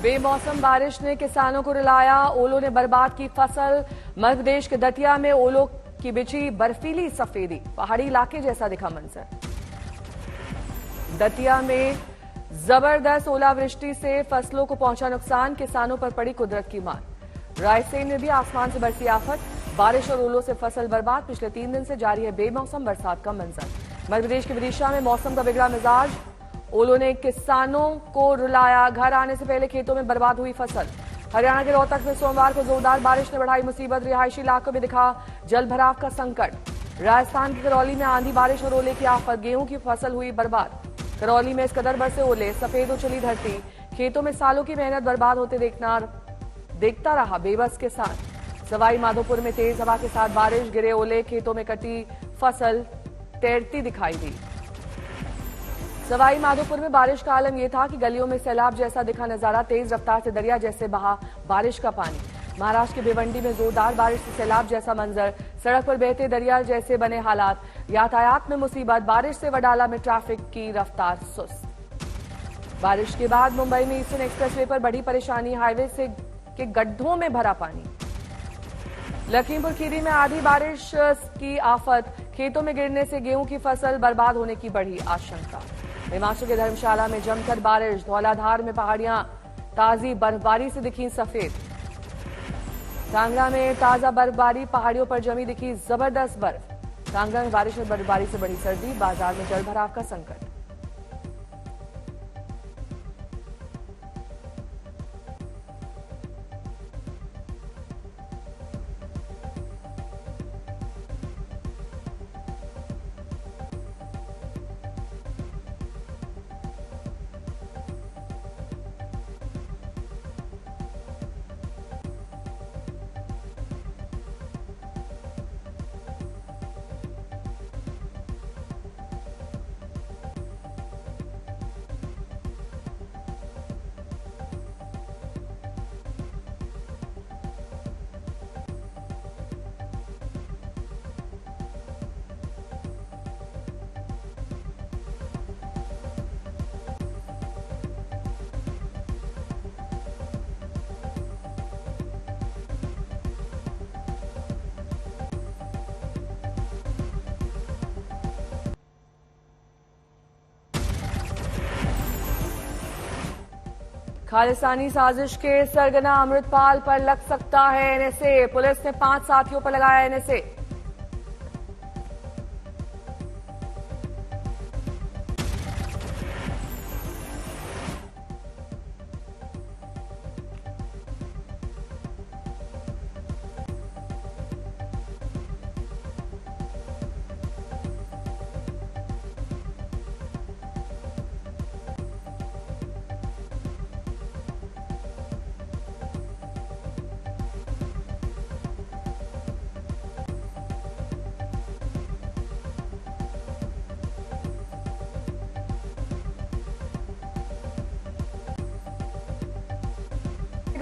बेमौसम बारिश ने किसानों को रुलाया, ओलों ने बर्बाद की फसल। मध्य प्रदेश के दतिया में ओलों की बिछी बर्फीली सफेदी, पहाड़ी इलाके जैसा दिखा मंजर। दतिया में जबरदस्त ओलावृष्टि से फसलों को पहुंचा नुकसान, किसानों पर पड़ी कुदरत की मार। रायसेन में भी आसमान से बरसी आफत, बारिश और ओलों से फसल बर्बाद। पिछले 3 दिन से जारी है बेमौसम बरसात का मंजर। मध्य प्रदेश के विदिशा में मौसम का बिगड़ा मिजाज, ओलों ने किसानों को रुलाया, घर आने से पहले खेतों में बर्बाद हुई फसल। हरियाणा के रोहतक में सोमवार को जोरदार बारिश ने बढ़ाई मुसीबत, रिहायशी इलाकों में दिखा जल भराव का संकट। राजस्थान के करौली में आंधी बारिश और ओले की आफत, गेहूं की फसल हुई बर्बाद। करौली में इस कदर बरसे ओले, सफेद हो चली धरती, खेतों में सालों की मेहनत बर्बाद होते देखता रहा बेबस किसान। सवाई माधोपुर में तेज हवा के साथ बारिश, गिरे ओले, खेतों में कटी फसल तैरती दिखाई दी। सवाई माधोपुर में बारिश का आलम यह था कि गलियों में सैलाब जैसा दिखा नजारा, तेज रफ्तार से दरिया जैसे बहा बारिश का पानी। महाराष्ट्र के भिवंडी में जोरदार बारिश से सैलाब जैसा मंजर, सड़क पर बहते दरिया जैसे बने हालात, यातायात में मुसीबत। बारिश से वडाला में ट्रैफिक की रफ्तार सुस्त। बारिश के बाद मुंबई में ईस्टर्न एक्सप्रेसवे पर बड़ी परेशानी, हाईवे से के गड्ढों में भरा पानी। लखीमपुर खीरी में आधी बारिश की आफत, खेतों में गिरने से गेहूं की फसल बर्बाद होने की बढ़ी आशंका। हिमाचल के धर्मशाला में जमकर बारिश, धौलाधार में पहाड़ियां ताजी बर्फबारी से दिखी सफेद। कांगड़ा में ताजा बर्फबारी, पहाड़ियों पर जमी दिखी जबरदस्त बर्फ। कांगड़ा में बारिश और बर्फबारी से बढ़ी सर्दी, बाजार में जल भराव का संकट। खालिस्तानी साजिश के सरगना अमृतपाल पर लग सकता है एनएसए, पुलिस ने 5 साथियों पर लगाया एनएसए।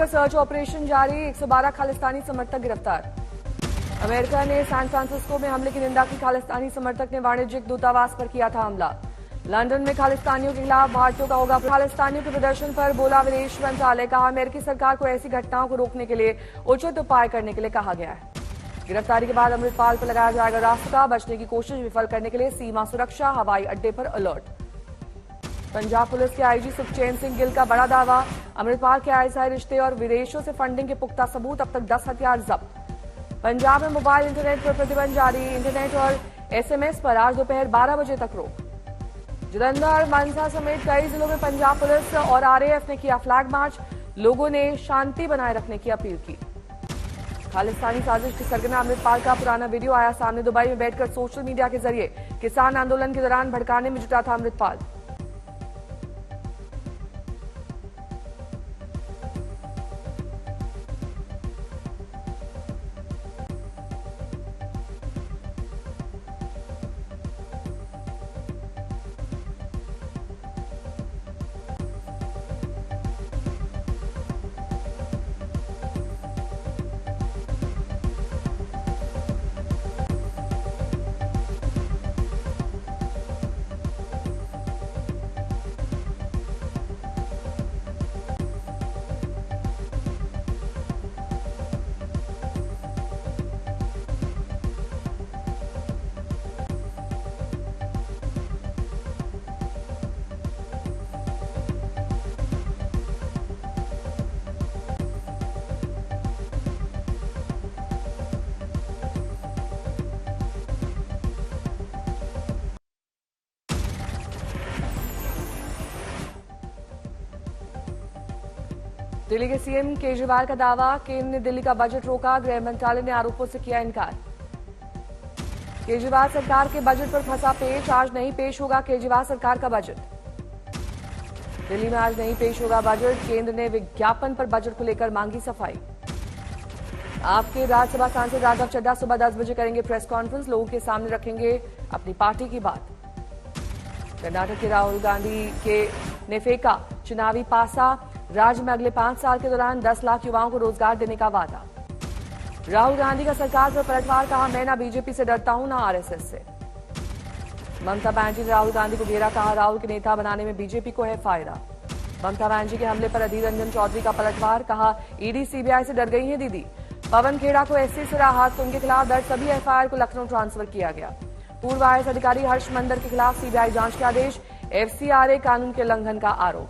सर्च ऑपरेशन जारी, 112 खालिस्तानी समर्थक गिरफ्तार। अमेरिका ने सैन फ्रांसिस्को में हमले की निंदा की, खालिस्तानी समर्थक ने वाणिज्यिक दूतावास पर किया था हमला। लंदन में खालिस्तानियों के खिलाफ भारतीयों का होगा, खालिस्तानियों के प्रदर्शन पर बोला विदेश मंत्रालय। कहा अमेरिकी सरकार को ऐसी घटनाओं को रोकने के लिए उचित उपाय करने के लिए कहा गया है। गिरफ्तारी के बाद अमृतपाल पर लगाया जाएगा रास्ता, बचने की कोशिश विफल करने के लिए सीमा सुरक्षा, हवाई अड्डे पर अलर्ट। पंजाब पुलिस के आईजी सुखचैन सिंह गिल का बड़ा दावा, अमृतपाल के आईएसआई रिश्ते और विदेशों से फंडिंग के पुख्ता सबूत, अब तक 10 हथियार जब्त। पंजाब में मोबाइल इंटरनेट पर प्रतिबंध जारी, इंटरनेट और एसएमएस पर आज दोपहर 12 बजे तक रोक। जलंधर, मानसा समेत कई जिलों में पंजाब पुलिस और आरएएफ ने किया फ्लैग मार्च, लोगों ने शांति बनाए रखने की अपील की। खालिस्तानी साजिश के सरगना अमृतपाल का पुराना वीडियो आया सामने, दुबई में बैठकर सोशल मीडिया के जरिए किसान आंदोलन के दौरान भड़काने में जुटा था अमृतपाल। दिल्ली के सीएम केजरीवाल का दावा, केंद्र ने दिल्ली का बजट रोका, गृह मंत्रालय ने आरोपों से किया इनकार। केजरीवाल सरकार के बजट पर फंसा पेच, आज नहीं पेश होगा केजरीवाल सरकार का बजट। दिल्ली में आज नहीं पेश होगा बजट, केंद्र ने विज्ञापन पर बजट को लेकर मांगी सफाई। आपके राज्यसभा सांसद राघव चड्ढा सुबह 10 बजे करेंगे प्रेस कॉन्फ्रेंस, लोगों के सामने रखेंगे अपनी पार्टी की बात। कर्नाटक के राहुल गांधी ने फेंका चुनावी पासा, राज्य में अगले 5 साल के दौरान 10 लाख युवाओं को रोजगार देने का वादा। राहुल गांधी का सरकार पर पलटवार, कहा मैं ना बीजेपी से डरता हूं ना आरएसएस से। ममता बनर्जी ने राहुल गांधी को घेरा, कहा राहुल के नेता बनाने में बीजेपी को है फायदा। ममता बनर्जी के हमले पर अधीर रंजन चौधरी का पलटवार, कहा ईडी सीबीआई से डर गई है दीदी। पवन खेड़ा को एससी से राहत, उनके खिलाफ दर्ज सभी एफआईआर को लखनऊ ट्रांसफर किया गया। पूर्व आईएएस अधिकारी हर्ष मंदर के खिलाफ सीबीआई जांच के आदेश, एफसीआरए कानून के उल्लंघन का आरोप।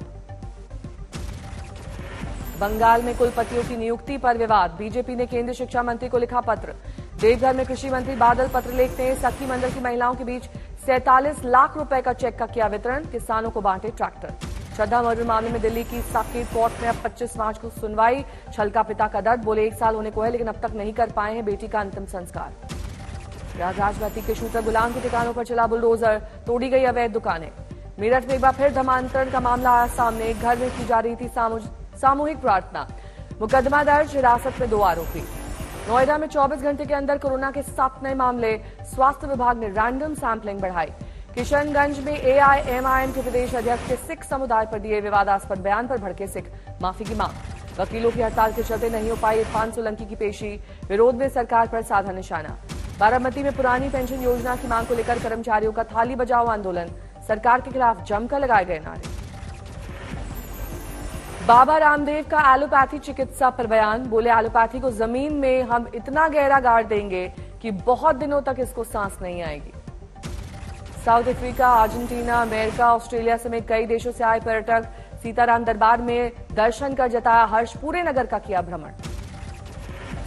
बंगाल में कुलपतियों की नियुक्ति पर विवाद, बीजेपी ने केंद्रीय शिक्षा मंत्री को लिखा पत्र। देवघर में कृषि मंत्री बादल पत्र लिखते हैं, सखी मंडल की महिलाओं के बीच 47 लाख रुपए का चेक का किया वितरण, किसानों को बांटे ट्रैक्टर। श्रद्धा मर्डर मामले में दिल्ली की साकेत कोर्ट में अब 25 मार्च को सुनवाई, छल का पिता का दर्द, बोले 1 साल होने को है लेकिन अब तक नहीं कर पाए हैं बेटी का अंतिम संस्कार। प्रयागराज भर्ती के शूटर गुलाम के ठिकानों पर चला बुलडोजर, तोड़ी गई अवैध दुकानें। मेरठ में एक बार फिर धर्मांतरण का मामला आया सामने, एक घर में की जा रही थी सामूहिक प्रार्थना, मुकदमा दर्ज, हिरासत में 2 आरोपी। नोएडा में 24 घंटे के अंदर कोरोना के 7 नए मामले, स्वास्थ्य विभाग ने रैंडम सैंपलिंग बढ़ाई। किशनगंज में एआईएमआईएम के प्रदेश अध्यक्ष के सिख समुदाय पर दिए विवादास्पद बयान पर भड़के सिख, माफी की मांग। वकीलों की हड़ताल के चलते नहीं हो पाई इरफान सोलंकी की पेशी, विरोध में सरकार पर साधा निशाना। बारामती में पुरानी पेंशन योजना की मांग को लेकर कर्मचारियों का थाली बजाओ आंदोलन, सरकार के खिलाफ जमकर लगाए गए नारे। बाबा रामदेव का एलोपैथी चिकित्सा पर बयान, बोले एलोपैथी को जमीन में हम इतना गहरा गाड़ देंगे कि बहुत दिनों तक इसको सांस नहीं आएगी। South Africa, Argentina, America, Australia समेत कई देशों से आए पर्यटक सीताराम दरबार में दर्शन कर जताया हर्ष, पूरे नगर का किया भ्रमण।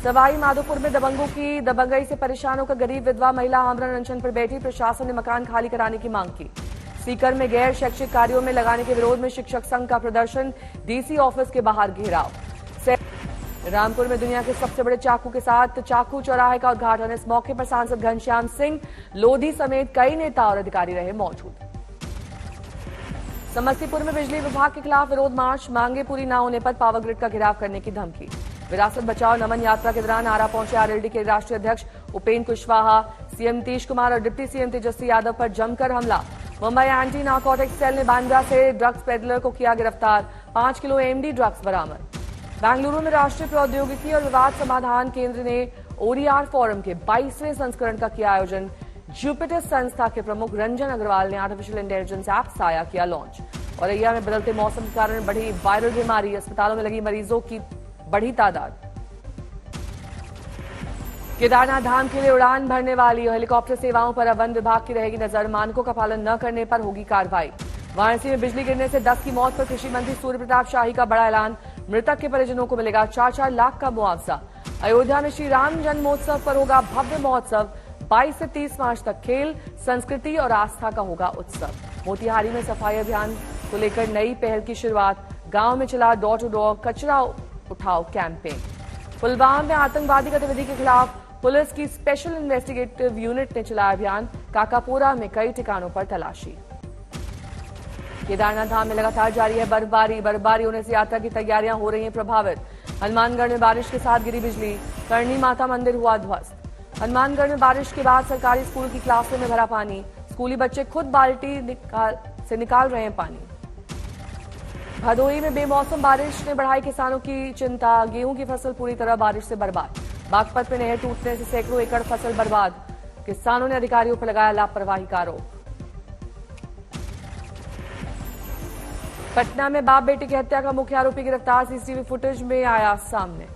सवाई माधोपुर में दबंगों की दबंगई से परेशान होकर गरीब विधवा महिला आमरण अनशन पर बैठी, प्रशासन ने मकान खाली कराने की मांग की। सीकर में गैर शैक्षिक कार्यों में लगाने के विरोध में शिक्षक संघ का प्रदर्शन, डीसी ऑफिस के बाहर घेराव। रामपुर में दुनिया के सबसे बड़े चाकू के साथ चाकू चौराहे का उद्घाटन, इस मौके पर सांसद घनश्याम सिंह लोधी समेत कई नेता और अधिकारी रहे मौजूद। समस्तीपुर में बिजली विभाग के खिलाफ विरोध मार्च, मांगे पूरी न होने पर पावर ग्रिड का घेराव करने की धमकी। विरासत बचाओ नमन यात्रा के दौरान आरा पहुंचे आरएलडी के राष्ट्रीय अध्यक्ष उपेंद्र कुशवाहा, सीएम नीतीश कुमार और डिप्टी सीएम तेजस्वी यादव पर जमकर हमला। मुंबई एंटी नारकोटिक्स सेल ने बांद्रा से ड्रग्स पेडलर को किया गिरफ्तार, 5 किलो एमडी ड्रग्स बरामद। बेंगलुरु में राष्ट्रीय प्रौद्योगिकी और विवाद समाधान केंद्र ने ओडीआर फोरम के 22वें संस्करण का किया आयोजन। जुपिटर संस्था के प्रमुख रंजन अग्रवाल ने आर्टिफिशियल इंटेलिजेंस ऐप साया किया लॉन्च। औरैया में बदलते मौसम के कारण बढ़ी वायरल बीमारी, अस्पतालों में लगी मरीजों की बढ़ी तादाद। केदारनाथ धाम के लिए उड़ान भरने वाली हेलीकॉप्टर सेवाओं पर अब वन विभाग की रहेगी नजर, मानकों का पालन न करने पर होगी कार्रवाई। वाराणसी में बिजली गिरने से 10 की मौत पर कृषि मंत्री सूर्य प्रताप शाही का बड़ा ऐलान, मृतक के परिजनों को मिलेगा 4-4 लाख का मुआवजा। अयोध्या में श्री राम जन्मोत्सव पर होगा भव्य महोत्सव, 22 से 30 मार्च तक खेल, संस्कृति और आस्था का होगा उत्सव। मोतिहारी में सफाई अभियान को लेकर नई पहल की शुरुआत, गांव में चला डोर टू डोर कचरा उठाओ कैंपेन। पुलवामा में आतंकवादी गतिविधि के खिलाफ पुलिस की स्पेशल इन्वेस्टिगेटिव यूनिट ने चलाया अभियान, काकापुरा में कई ठिकानों पर तलाशी। केदारनाथ धाम में लगातार जारी है बर्फबारी होने से यात्रा की तैयारियां हो रही हैं प्रभावित। हनुमानगढ़ में बारिश के साथ गिरी बिजली, करणी माता मंदिर हुआ ध्वस्त। हनुमानगढ़ में बारिश के बाद सरकारी स्कूल की क्लासों में भरा पानी, स्कूली बच्चे खुद बाल्टी से निकाल रहे हैं पानी। भदोही में बेमौसम बारिश ने बढ़ाई किसानों की चिंता, गेहूं की फसल पूरी तरह बारिश से बर्बाद। बागपत में नहर टूटने से सैकड़ों एकड़ फसल बर्बाद, किसानों ने अधिकारियों पर लगाया लापरवाही का आरोप। पटना में बाप बेटी की हत्या का मुख्य आरोपी गिरफ्तार, सीसीटीवी फुटेज में आया सामने।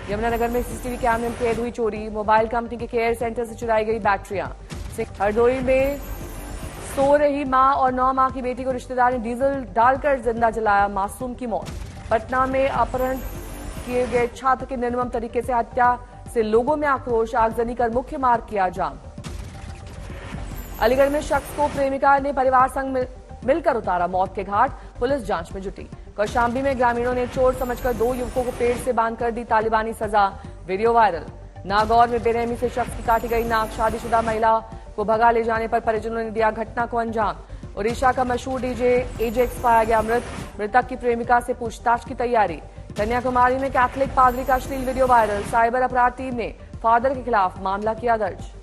यमुनानगर में सीसीटीवी कैमरे में कैद हुई चोरी, मोबाइल कंपनी के केयर सेंटर से चुराई गई बैटरियां। हरदोई में सो रही मां और 9 माह की बेटी को रिश्तेदार ने डीजल डालकर जिंदा जलाया, मासूम की मौत। पटना में अपहरण किए गए छात्र की निर्मम तरीके से हत्या से लोगों में आक्रोश, आगजनी कर मुख्य मार्ग किया जाम। अलीगढ़ में शख्स को प्रेमिका ने परिवार संग मिलकर उतारा मौत के घाट, पुलिस जांच में जुटी। कौशाम्बी में ग्रामीणों ने चोर समझकर 2 युवकों को पेड़ से बांधकर दी तालिबानी सजा, वीडियो वायरल। नागौर में बेरहमी से शख्स की काटी गई नाक, शादीशुदा महिला को भगा ले जाने पर परिजनों ने दिया घटना को अंजाम। ओडिशा का मशहूर डीजे एजेक्स पाया गया मृत, मृतक की प्रेमिका से पूछताछ की तैयारी। कन्याकुमारी में कैथलिक पादरी का अश्लील वीडियो वायरल, साइबर अपराध टीम ने फादर के खिलाफ मामला किया दर्ज।